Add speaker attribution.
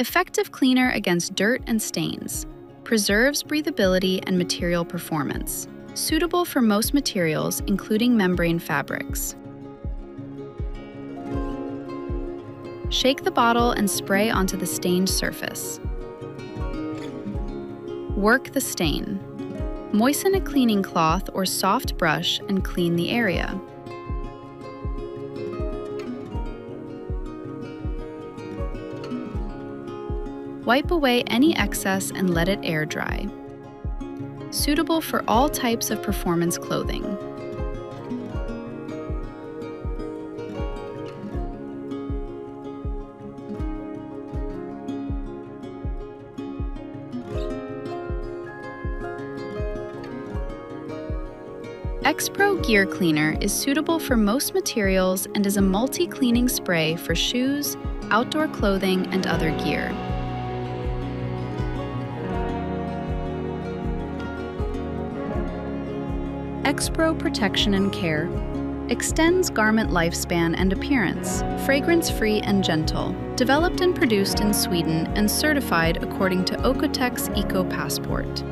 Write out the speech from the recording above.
Speaker 1: Effective cleaner against dirt and stains. Preserves breathability and material performance. Suitable for most materials, including membrane fabrics. Shake the bottle and spray onto the stained surface. Work the stain. Moisten a cleaning cloth or soft brush and clean the area. Wipe away any excess and let it air dry. Suitable for all types of performance clothing. EXPRO Gear Cleaner is suitable for most materials and is a multi-cleaning spray for shoes, outdoor clothing, and other gear. EXPRO Protection and Care extends garment lifespan and appearance, fragrance-free and gentle, developed and produced in Sweden and certified according to Okotex Eco Passport.